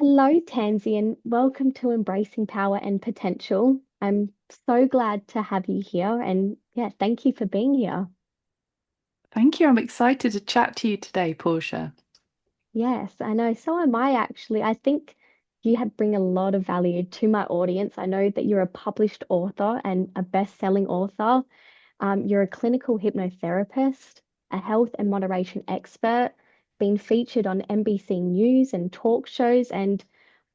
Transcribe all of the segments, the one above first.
Hello, Tansy, and welcome to Embracing Power and Potential. I'm so glad to have you here, and yeah, thank you for being here. Thank you. I'm excited to chat to you today, Portia. Yes, I know. So am I actually. I think you have bring a lot of value to my audience. I know that you're a published author and a best-selling author. You're a clinical hypnotherapist, a health and moderation expert, been featured on NBC News and talk shows. And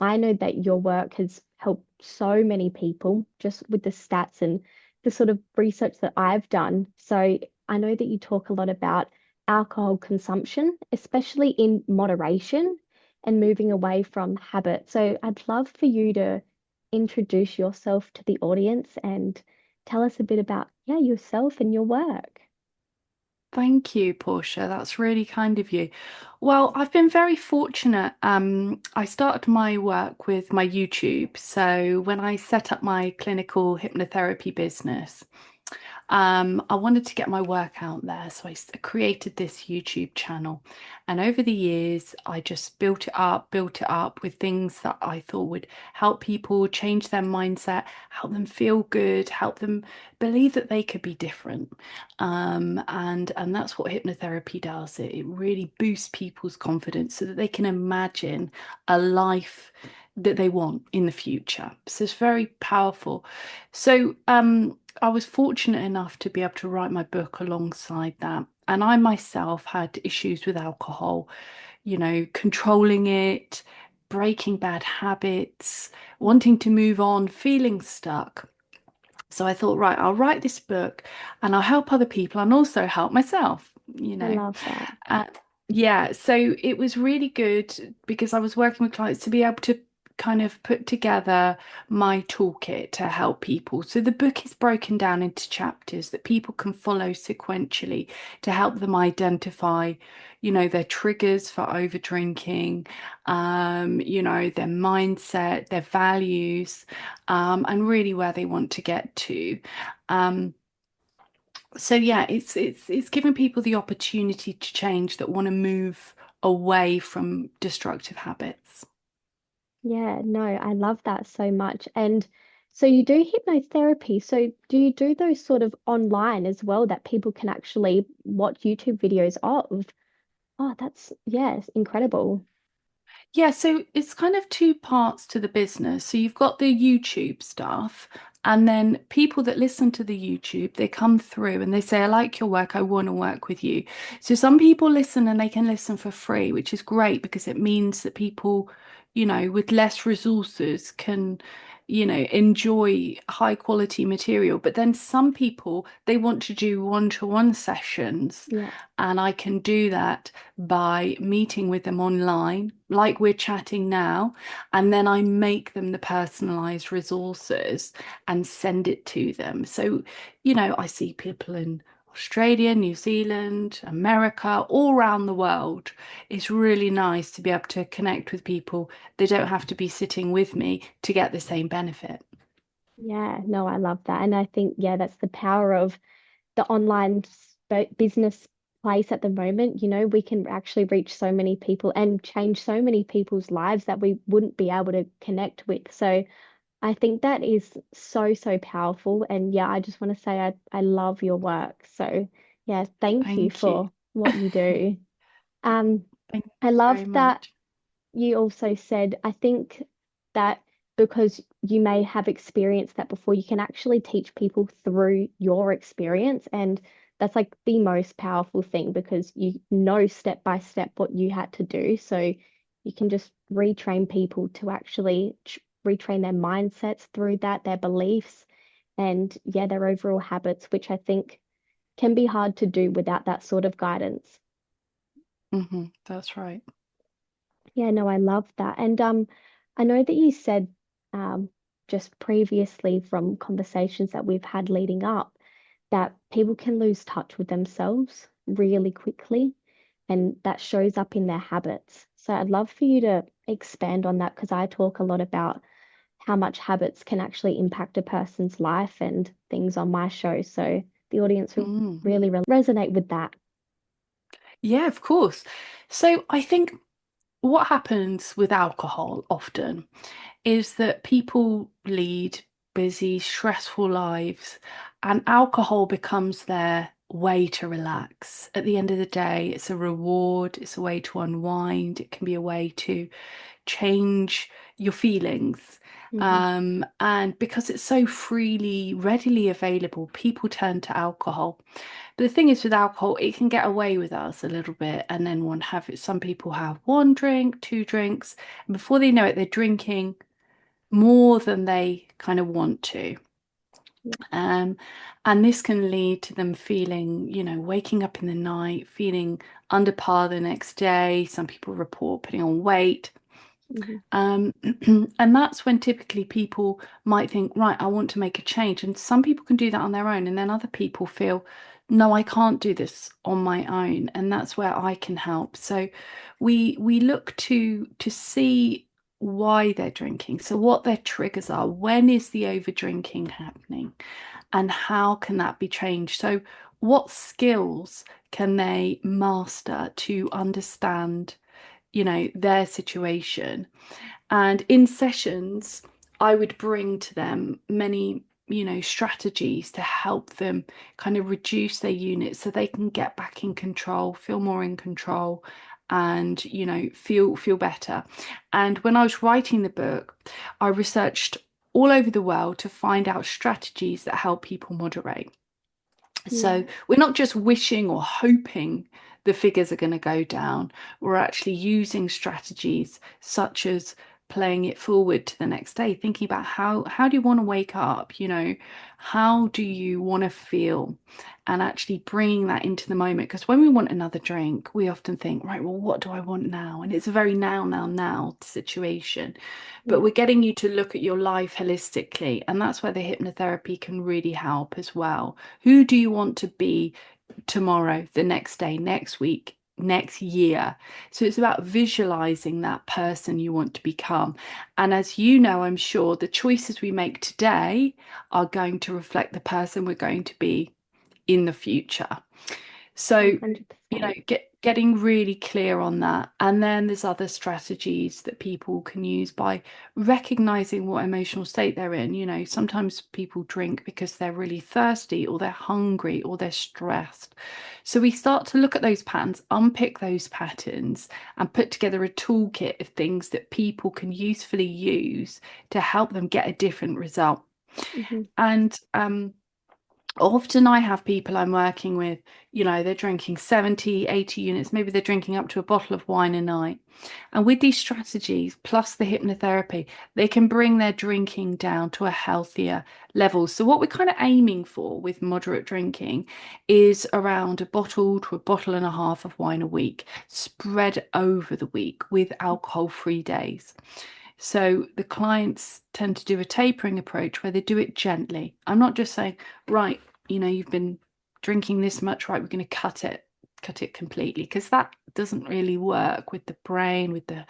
I know that your work has helped so many people just with the stats and the sort of research that I've done. So I know that you talk a lot about alcohol consumption, especially in moderation and moving away from habit. So I'd love for you to introduce yourself to the audience and tell us a bit about, yeah, yourself and your work. Thank you, Portia. That's really kind of you. Well, I've been very fortunate. I started my work with my YouTube. So when I set up my clinical hypnotherapy business, I wanted to get my work out there, so created this YouTube channel. And over the years, I just built it up with things that I thought would help people change their mindset, help them feel good, help them believe that they could be different. And that's what hypnotherapy does. It really boosts people's confidence so that they can imagine a life that they want in the future. So it's very powerful. So I was fortunate enough to be able to write my book alongside that. And I myself had issues with alcohol, controlling it, breaking bad habits, wanting to move on, feeling stuck. So I thought, right, I'll write this book and I'll help other people and also help myself, you I know. love that. Uh, yeah, so it was really good because I was working with clients to be able to kind of put together my toolkit to help people. So the book is broken down into chapters that people can follow sequentially to help them identify, their triggers for over drinking, their mindset, their values, and really where they want to get to. Um, so yeah, it's giving people the opportunity to change that want to move away from destructive habits. Yeah, no, I love that so much. And so you do hypnotherapy. So do you do those sort of online as well that people can actually watch YouTube videos of? Oh, that's, yes, incredible. Yeah, so it's kind of two parts to the business. So you've got the YouTube stuff, and then people that listen to the YouTube, they come through and they say, I like your work, I want to work with you. So some people listen and they can listen for free, which is great because it means that people, with less resources can, enjoy high quality material. But then some people, they want to do one-to-one sessions, Yeah. and I can do that by meeting with them online, like we're chatting now, and then I make them the personalized resources and send it to them. So, I see people in Australia, New Zealand, America, all around the world. It's really nice to be able to connect with people. They don't have to be sitting with me to get the same benefit. Yeah, no, I love that. And I think, yeah, that's the power of the online business place at the moment. You know, we can actually reach so many people and change so many people's lives that we wouldn't be able to connect with. So I think that is so, so powerful. And yeah, I just want to say I love your work. So yeah, thank you Thank you. for what you do. Um, Thank you I love very that much. you also said, I think that because you may have experienced that before, you can actually teach people through your experience. And that's like the most powerful thing because you know step by step what you had to do. So you can just retrain people to actually retrain their mindsets through that, their beliefs, and yeah, their overall habits, which I think can be hard to do without that sort of guidance. That's right. Yeah, no, I love that. And I know that you said um just previously from conversations that we've had leading up that people can lose touch with themselves really quickly, and that shows up in their habits. So I'd love for you to expand on that because I talk a lot about how much habits can actually impact a person's life and things on my show. So the audience will Mm. really resonate with that. Yeah, of course. So I think what happens with alcohol often is that people lead busy, stressful lives, and alcohol becomes their way to relax. At the end of the day, it's a reward, it's a way to unwind, it can be a way to change your feelings. Hmm. And because it's so freely, readily available, people turn to alcohol. But the thing is, with alcohol, it can get away with us a little bit, and then one have it. Some people have one drink, two drinks, and before they know it, they're drinking more than they kind of want to. Yeah. Um, and this can lead to them feeling, waking up in the night, feeling under par the next day. Some people report putting on weight. Hmm. Um, and that's when typically people might think, right, I want to make a change. And some people can do that on their own, and then other people feel, no, I can't do this on my own, and that's where I can help. So we look to see why they're drinking, so what their triggers are, when is the over drinking happening, and how can that be changed? So what skills can they master to understand, their situation? And in sessions, I would bring to them many, strategies to help them kind of reduce their units so they can get back in control, feel more in control, and feel better. And when I was writing the book, I researched all over the world to find out strategies that help people moderate. So Yeah. we're not just wishing or hoping the figures are going to go down. We're actually using strategies such as playing it forward to the next day, thinking about how do you want to wake up? How do you want to feel? And actually bringing that into the moment. Because when we want another drink, we often think, right, well, what do I want now? And it's a very now situation. But Yeah. we're getting you to look at your life holistically. And that's where the hypnotherapy can really help as well. Who do you want to be tomorrow, the next day, next week, next year? So it's about visualizing that person you want to become. And as you know, I'm sure the choices we make today are going to reflect the person we're going to be in the future. So, 100%. getting really clear on that. And then there's other strategies that people can use by recognizing what emotional state they're in. Sometimes people drink because they're really thirsty or they're hungry or they're stressed. So we start to look at those patterns, unpick those patterns, and put together a toolkit of things that people can usefully use to help them get a different result. Hmm. And often I have people I'm working with, they're drinking 70, 80 units, maybe they're drinking up to a bottle of wine a night. And with these strategies, plus the hypnotherapy, they can bring their drinking down to a healthier level. So, what we're kind of aiming for with moderate drinking is around a bottle to a bottle and a half of wine a week, spread over the week with alcohol-free days. So the clients tend to do a tapering approach where they do it gently. I'm not just saying, right, you've been drinking this much, right, we're going to cut it completely, because that doesn't really work with the brain, with the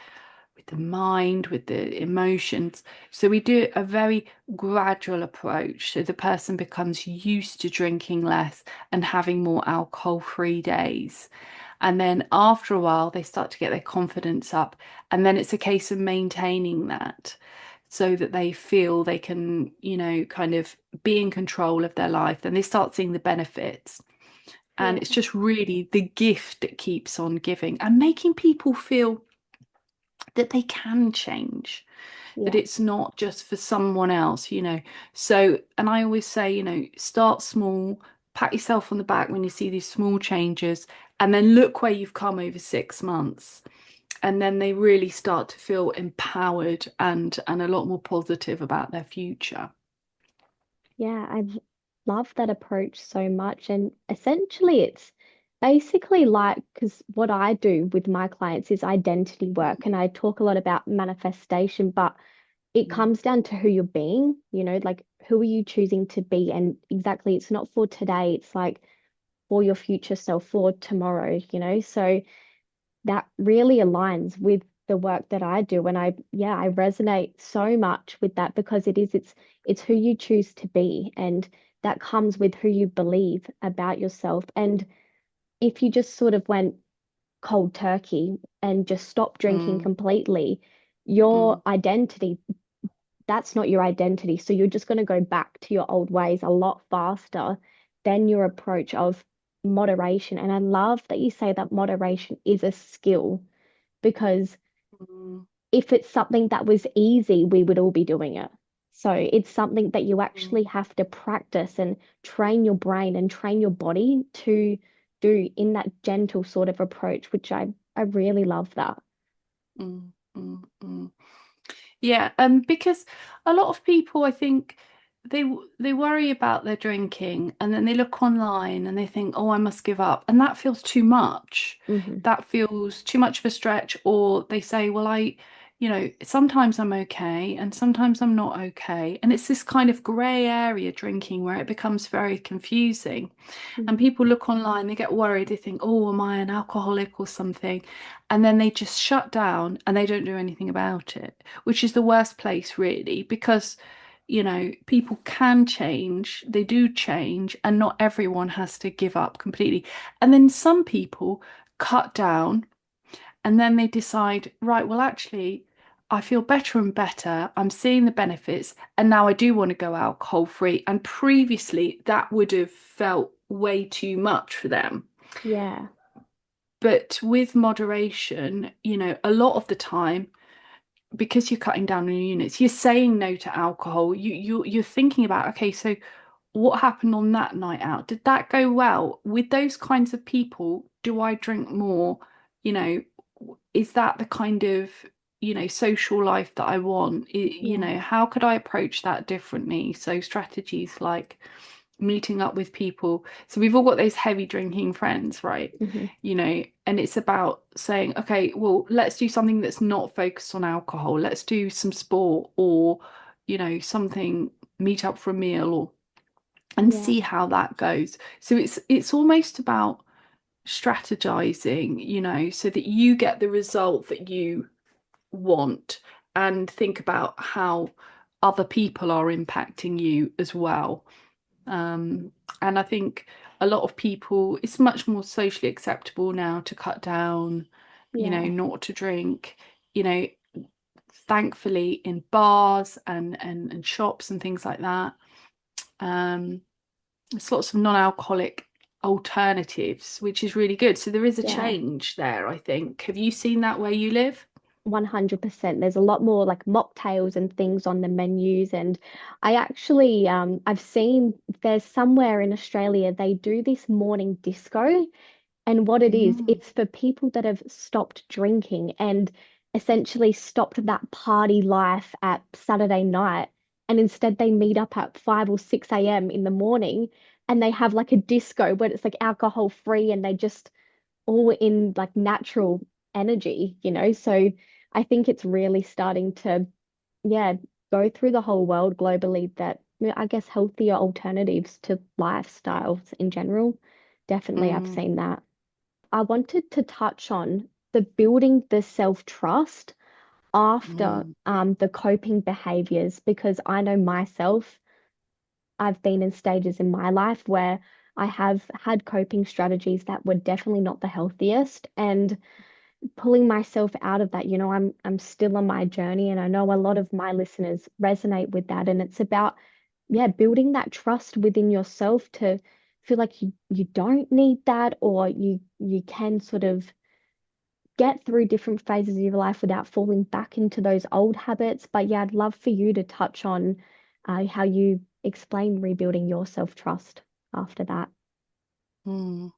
mind, with the emotions. So we do a very gradual approach. So the person becomes used to drinking less and having more alcohol-free days. And then after a while, they start to get their confidence up. And then it's a case of maintaining that so that they feel they can, kind of be in control of their life. Then they start seeing the benefits. And it's Yeah. just really the gift that keeps on giving and making people feel that they can change, that Yeah. it's not just for someone else. So, and I always say, start small, pat yourself on the back when you see these small changes, and then look where you've come over 6 months. And then they really start to feel empowered and a lot more positive about their future. Yeah, love that approach so much. And essentially, it's basically like, because what I do with my clients is identity work, and I talk a lot about manifestation, but it Mm. comes down to who you're being, like who are you choosing to be? And exactly, it's not for today, it's like for your future self, for tomorrow. So that really aligns with the work that I do. And I resonate so much with that because it's who you choose to be. And that comes with who you believe about yourself. And if you just sort of went cold turkey and just stop drinking mm, completely, your mm, identity, that's not your identity. So you're just going to go back to your old ways a lot faster than your approach of moderation. And I love that you say that moderation is a skill because mm, if it's something that was easy, we would all be doing it. So it's something that you mm, actually have to practice and train your brain and train your body to do in that gentle sort of approach, which I really love that. mm, mm, mm. Yeah, because a lot of people, I think, they worry about their drinking, and then they look online and they think, oh, I must give up, and that feels too much. Hmm. That feels too much of a stretch, or they say, well, sometimes I'm okay, and sometimes I'm not okay, and it's this kind of grey area drinking where it becomes very confusing. And Hmm. people look online, they get worried, they think, oh, am I an alcoholic or something? And then they just shut down and they don't do anything about it, which is the worst place, really, because, people can change, they do change, and not everyone has to give up completely. And then some people cut down and then they decide, right, well, actually, I feel better and better. I'm seeing the benefits, and now I do want to go alcohol free. And previously, that would have felt way too much for them. Yeah. But with moderation, a lot of the time, because you're cutting down on your units, you're saying no to alcohol. You're thinking about, okay, so what happened on that night out? Did that go well? With those kinds of people, do I drink more? You know, is that the kind of, social life that I want? Yeah. How could I approach that differently? So strategies like meeting up with people. So we've all got those heavy drinking friends, right? Hmm. And it's about saying, okay, well, let's do something that's not focused on alcohol. Let's do some sport or, something, meet up for a meal or and Yeah. see how that goes. So it's almost about strategizing, so that you get the result that you want and think about how other people are impacting you as well. And I think a lot of people, it's much more socially acceptable now to cut down, Yeah. not to drink, you know, thankfully in bars and shops and things like that. Um, there's lots of non-alcoholic alternatives, which is really good. So there is a Yeah. change there, I think. Have you seen that where you live? 100%. There's a lot more like mocktails and things on the menus. And I actually, I've seen there's somewhere in Australia they do this morning disco. And what it is, Mm, it's for people that have stopped drinking and essentially stopped that party life at Saturday night. And instead they meet up at 5 or 6 a.m. in the morning and they have like a disco where it's like alcohol free and they just all in like natural energy, you know? So I think it's really starting to, yeah, go through the whole world globally that I guess healthier alternatives to lifestyles in general. Definitely, I've mm, seen that. I wanted to touch on the building the self-trust after mm, the coping behaviors because I know myself, I've been in stages in my life where I have had coping strategies that were definitely not the healthiest and pulling myself out of that, I'm still on my journey and I know a lot of my listeners resonate with that and it's about yeah, building that trust within yourself to feel like you don't need that or you can sort of get through different phases of your life without falling back into those old habits. But yeah, I'd love for you to touch on how you explain rebuilding your self-trust after that. mm.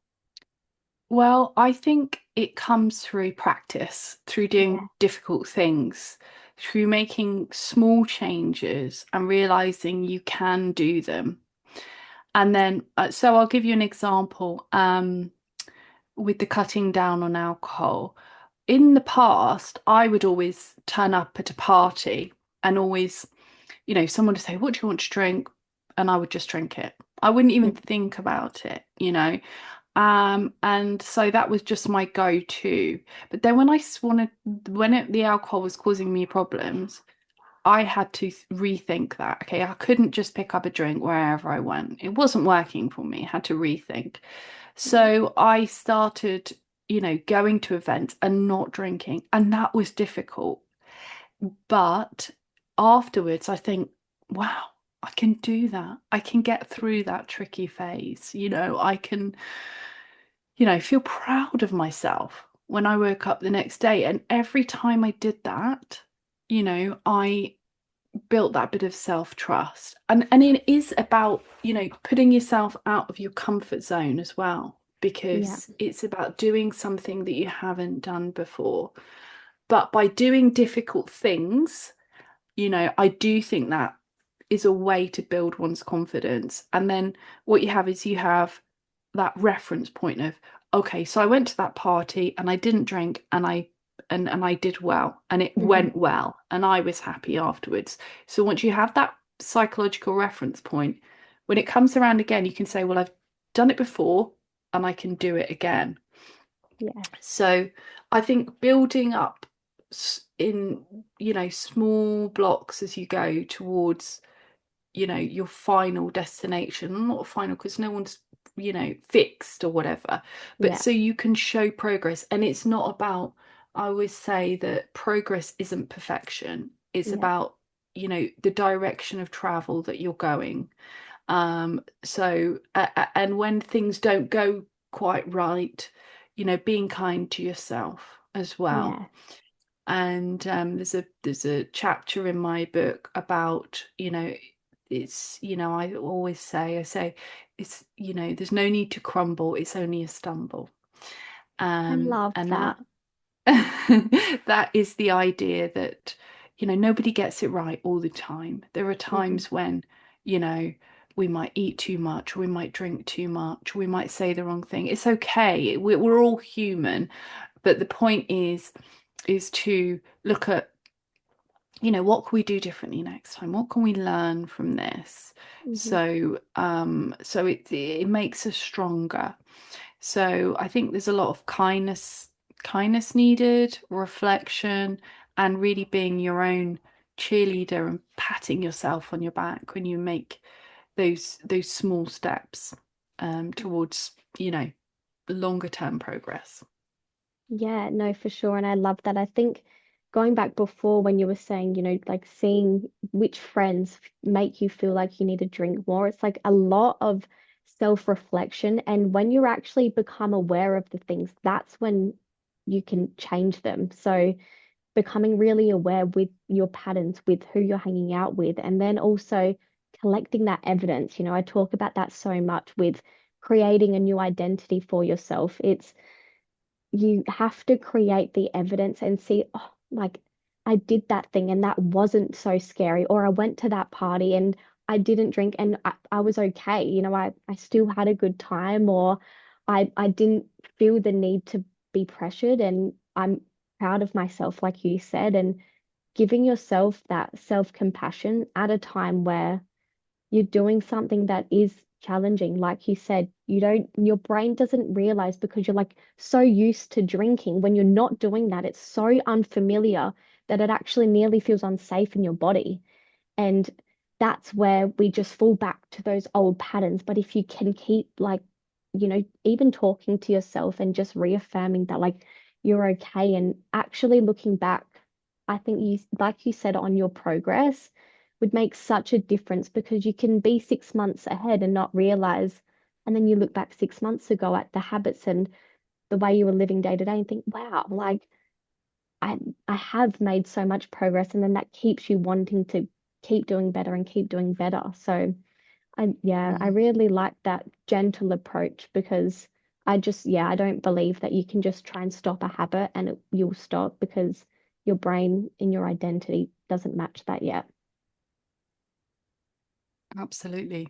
Well, I think it comes through practice, through doing Yeah. difficult things, through making small changes and realizing you can do them. And then, so I'll give you an example with the cutting down on alcohol. In the past, I would always turn up at a party and always, someone would say, what do you want to drink? And I would just drink it. I wouldn't even Mm. think about it. And so that was just my go-to. But then the alcohol was causing me problems, I had to rethink that. Okay, I couldn't just pick up a drink wherever I went. It wasn't working for me. I had to rethink. Yeah. So I started. going to events and not drinking. And that was difficult. But afterwards, I think, wow, I can do that. I can get through that tricky phase. I can, feel proud of myself when I woke up the next day. And every time I did that, I built that bit of self-trust. And it is about, putting yourself out of your comfort zone as well, Yeah, because it's about doing something that you haven't done before. But by doing difficult things, I do think that is a way to build one's confidence. And then what you have that reference point of, okay, so I went to that party and I didn't drink and I did well and it hmm, went well and I was happy afterwards. So once you have that psychological reference point, when it comes around again, you can say, well, I've done it before and I can do it again. yes, So I think building up in, small blocks as you go towards, your final destination, not final because no one's, fixed or whatever, but yeah, so you can show progress. And it's not about, I always say that progress isn't perfection. It's yeah, about, the direction of travel that you're going. And when things don't go quite right, being kind to yourself as well. yeah. And there's a chapter in my book about, it's, I say, it's, there's no need to crumble, it's only a stumble. I love And that that. that is the idea that, nobody gets it right all the time. There are Hmm. times when, you know, we might eat too much, we might drink too much, we might say the wrong thing. It's okay. We're all human, but the point is to look at, what can we do differently next time? What can we learn from this? Hmm. So it makes us stronger. So I think there's a lot of kindness needed, reflection, and really being your own cheerleader and patting yourself on your back when you make those small steps towards, longer term progress. Yeah, no, for sure. And I love that. I think going back before when you were saying, like seeing which friends make you feel like you need to drink more, it's like a lot of self-reflection. And when you actually become aware of the things, that's when you can change them. So becoming really aware with your patterns, with who you're hanging out with, and then also collecting that evidence. I talk about that so much with creating a new identity for yourself. It's you have to create the evidence and see, oh, like I did that thing and that wasn't so scary, or I went to that party and I didn't drink and I was okay. I still had a good time, or I didn't feel the need to be pressured, and I'm proud of myself, like you said, and giving yourself that self-compassion at a time where you're doing something that is challenging. Like you said, your brain doesn't realize because you're like so used to drinking. When you're not doing that, it's so unfamiliar that it actually nearly feels unsafe in your body. And that's where we just fall back to those old patterns. But if you can keep like, even talking to yourself and just reaffirming that like you're okay and actually looking back, I think like you said, on your progress would make such a difference because you can be 6 months ahead and not realize. And then you look back 6 months ago at the habits and the way you were living day to day and think, wow, like I I have made so much progress, and then that keeps you wanting to keep doing better and keep doing better. So I Mm. really like that gentle approach because I don't believe that you can just try and stop a habit and you'll stop because your brain in your identity doesn't match that yet. Absolutely.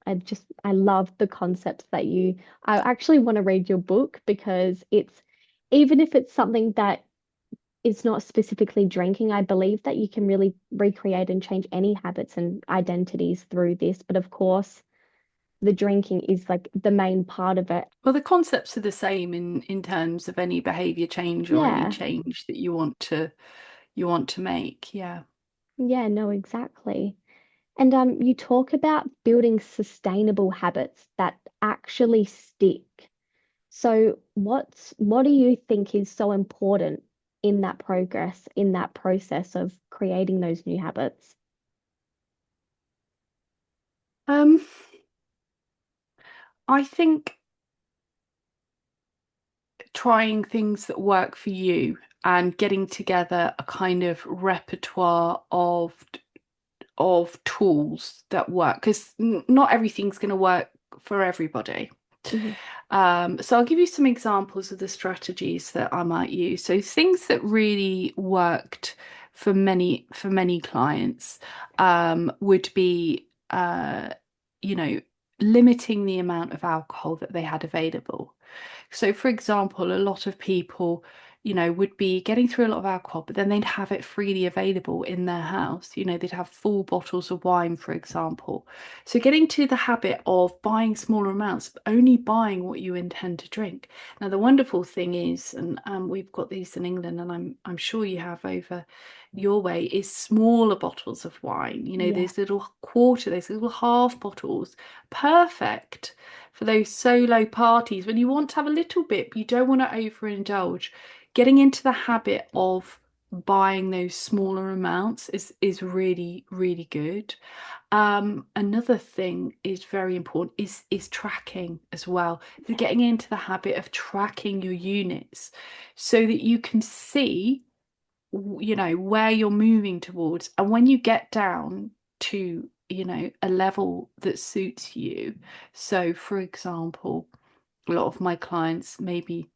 I love the concepts that I actually want to read your book because even if it's something that it's not specifically drinking. I believe that you can really recreate and change any habits and identities through this. But of course, the drinking is like the main part of it. Well, the concepts are the same in terms of any behavior change or any Yeah. change that you want to make. Yeah. Yeah, no, exactly. And you talk about building sustainable habits that actually stick. So what do you think is so important in that progress, in that process of creating those new habits? Um, I think trying things that work for you and getting together a kind of repertoire of tools that work because not everything's going to work for everybody. Hmm. So I'll give you some examples of the strategies that I might use. So things that really worked for many clients would be you know, limiting the amount of alcohol that they had available. So, for example, a lot of people, would be getting through a lot of alcohol, but then they'd have it freely available in their house. They'd have full bottles of wine, for example. So, getting to the habit of buying smaller amounts, but only buying what you intend to drink. Now, the wonderful thing is, and we've got these in England, and I'm sure you have over your way, is smaller bottles of wine. Yeah. Those little quarter, those little half bottles, perfect for those solo parties when you want to have a little bit, but you don't want to overindulge. Getting into the habit of buying those smaller amounts is really, really good. Another thing is very important is tracking as well. So getting into the habit of tracking your units so that you can see where you're moving towards, and when you get down to a level that suits you. So for example, a lot of my clients, maybe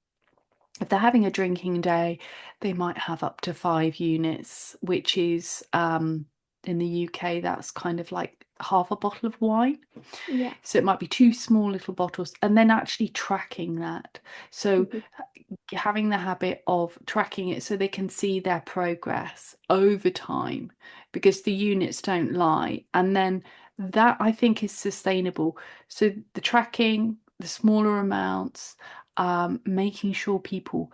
if they're having a drinking day, they might have up to 5 units, which is in the UK that's kind of like half a bottle of wine. Yeah. So it might be two small little bottles, and then actually tracking that. So Hmm. having the habit of tracking it so they can see their progress over time because the units don't lie. And then that I think is sustainable. So the tracking, the smaller amounts, making sure people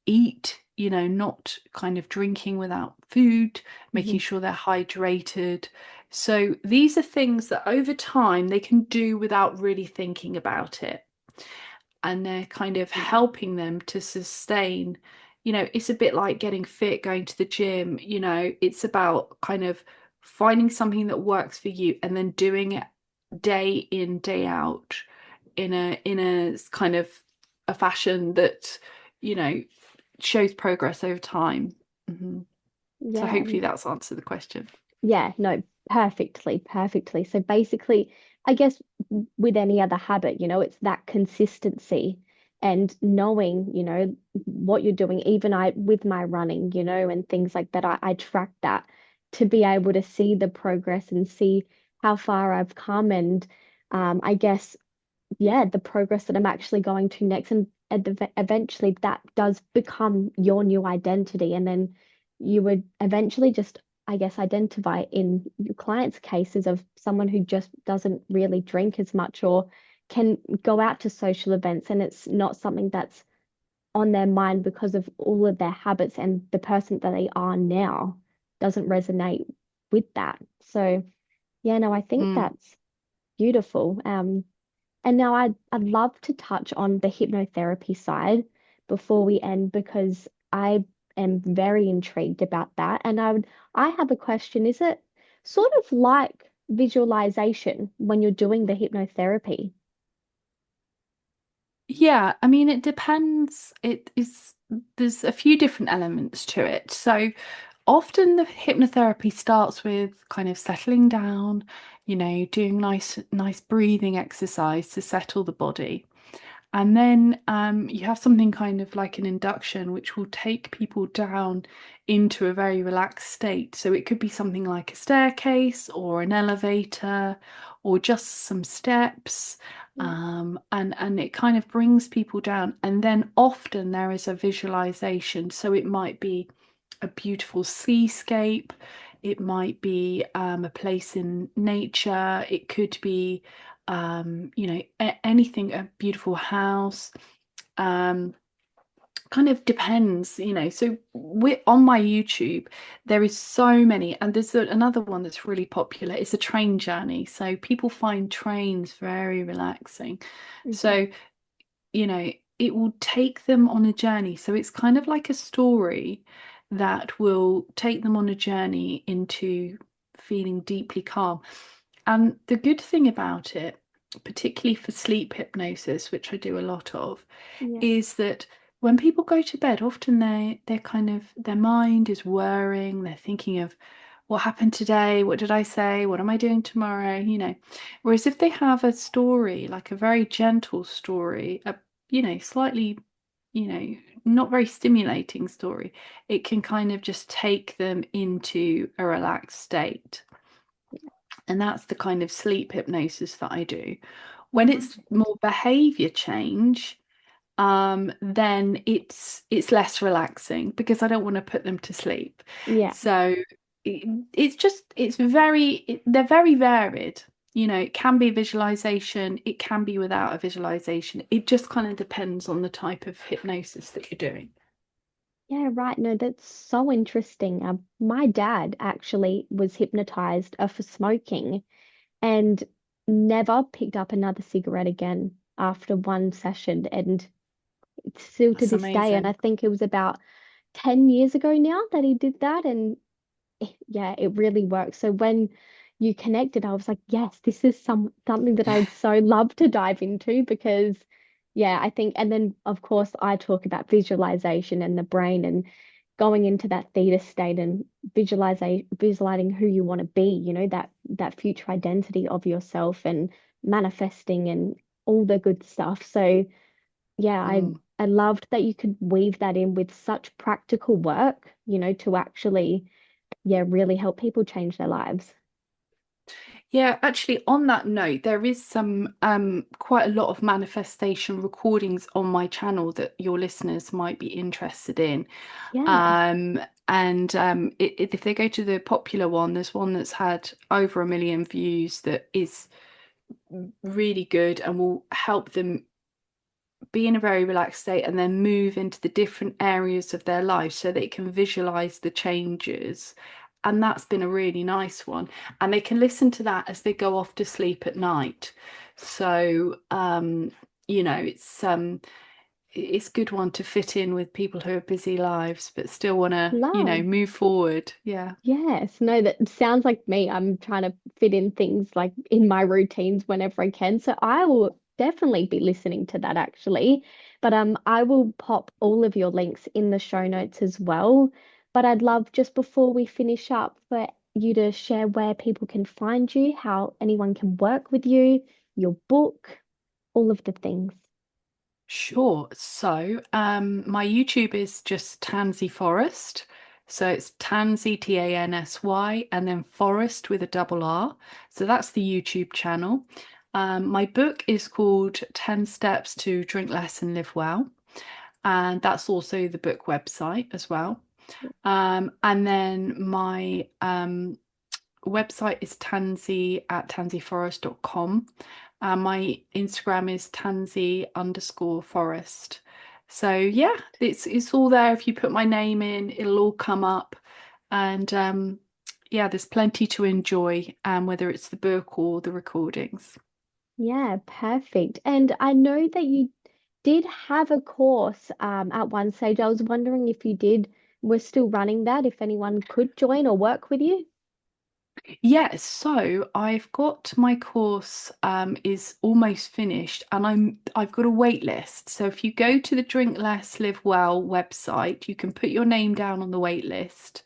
eat, not kind of drinking without food, making Hmm. sure they're hydrated. So these are things that over time they can do without really thinking about it. And they're kind of helping them to sustain. It's a bit like getting fit, going to the gym, it's about kind of finding something that works for you and then doing it day in, day out in a kind of a fashion that, you know, shows progress over time. Mhm. So Yeah. hopefully that's answered the question. Yeah, no, perfectly, perfectly. So basically, I guess with any other habit, it's that consistency and knowing, what you're doing. Even I, with my running, and things like that, I track that to be able to see the progress and see how far I've come. And I guess yeah, the progress that I'm actually going to next. And eventually that does become your new identity. And then you would eventually just, I guess, identify in your client's cases of someone who just doesn't really drink as much or can go out to social events and it's not something that's on their mind because of all of their habits and the person that they are now doesn't resonate with that. So yeah, no, I think Mm. that's beautiful. And now I'd love to touch on the hypnotherapy side before we end because I am very intrigued about that. And I have a question. Is it sort of like visualization when you're doing the hypnotherapy? Yeah, I mean, it depends. There's a few different elements to it. So often the hypnotherapy starts with kind of settling down, doing nice breathing exercise to settle the body. And then you have something kind of like an induction, which will take people down into a very relaxed state. So it could be something like a staircase or an elevator or just some steps. Yeah. And it kind of brings people down. And then often there is a visualization. So it might be a beautiful seascape. It might be a place in nature. It could be anything, a beautiful house. Um, Kind of depends, So on my YouTube, there is so many, and there's another one that's really popular. It's a train journey. So people find trains very relaxing. Hmm. So, you know, it will take them on a journey. So it's kind of like a story that will take them on a journey into feeling deeply calm. And the good thing about it, particularly for sleep hypnosis, which I do a lot of, Yeah. is that when people go to bed, often they're kind of their mind is whirring, they're thinking of what happened today, what did I say, what am I doing tomorrow, you know. Whereas if they have a story, like a very gentle story, slightly, not very stimulating story, it can kind of just take them into a relaxed state. And that's the kind of sleep hypnosis that I do. When it's Right. more behavior change, then it's less relaxing because I don't want to put them to sleep. Yeah. So it's just they're very varied. It can be visualization, it can be without a visualization. It just kind of depends on the type of hypnosis that you're doing. Yeah, right. No, that's so interesting. My dad actually was hypnotized for smoking and never picked up another cigarette again after one session. And it's still to That's this day. And I amazing. think it was about 10 years ago now that he did that. And yeah, it really works. So when you connected, I was like, yes, this is something that I would so love to dive into because yeah, I think and then of course I talk about visualization and the brain and going into that theta state and visualizing who you want to be, that future identity of yourself and manifesting and all the good stuff. So yeah, Mm. I loved that you could weave that in with such practical work, to actually yeah, really help people change their lives. Yeah, actually, on that note, there is some quite a lot of manifestation recordings on my channel that your listeners might be interested in. Yeah, Um, and if they go to the popular one, there's one that's had over 1 million views that is really good and will help them be in a very relaxed state and then move into the different areas of their life so they can visualize the changes. And that's been a really nice one. And they can listen to that as they go off to sleep at night. So, it's a good one to fit in with people who have busy lives but still want to, love. move forward. Yeah. Yes, no, that sounds like me. I'm trying to fit in things like in my routines whenever I can. So I will definitely be listening to that actually. But I will pop all of your links in the show notes as well. But I'd love just before we finish up for you to share where people can find you, how anyone can work with you, your book, all of the things. Sure. So, my YouTube is just Tansy Forrest. So it's Tansy, Tansy, and then Forest with a double R. So that's the YouTube channel. My book is called 10 Steps to Drink Less and Live Well. And that's also the book website as well. And then my website is tansy at tansyforest.com. My Instagram is tansy_forest. So yeah, it's all there. If you put my name in, it'll all come up. And yeah, there's plenty to enjoy, whether it's the book or the recordings. Yeah, perfect. And I know that you did have a course at one stage. I was wondering if you were still running that, if anyone could join or work with you. Yeah, so I've got my course is almost finished and I've got a wait list. So if you go to the Drink Less Live Well website, you can put your name down on the wait list.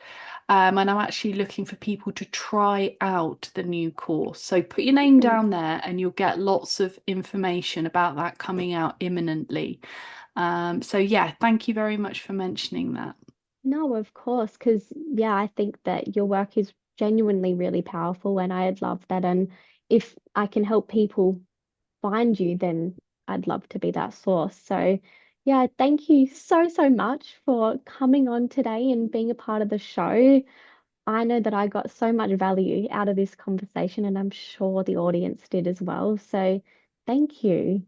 And I'm actually looking for people to try out the new course. So put your name Mm. down there and you'll get lots of information about that coming out imminently. So yeah, thank you very much for mentioning that. No, of course, because yeah, I think that your work is genuinely really powerful and I'd love that. And if I can help people find you, then I'd love to be that source. So yeah, thank you so, so much for coming on today and being a part of the show. I know that I got so much value out of this conversation, and I'm sure the audience did as well. So thank you.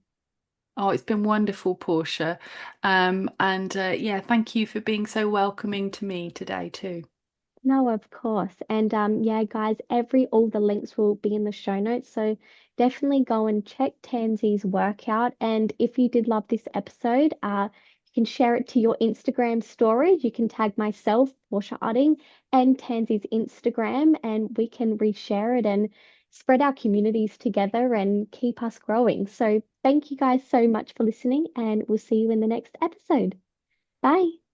Oh, it's been wonderful, Portia. And yeah, thank you for being so welcoming to me today too. No, of course. And yeah, guys, every all the links will be in the show notes. So definitely go and check Tansy's workout. And if you did love this episode, you can share it to your Instagram stories. You can tag myself, Portia Udding, and Tansy's Instagram, and we can reshare it and spread our communities together and keep us growing. So thank you guys so much for listening, and we'll see you in the next episode. Bye.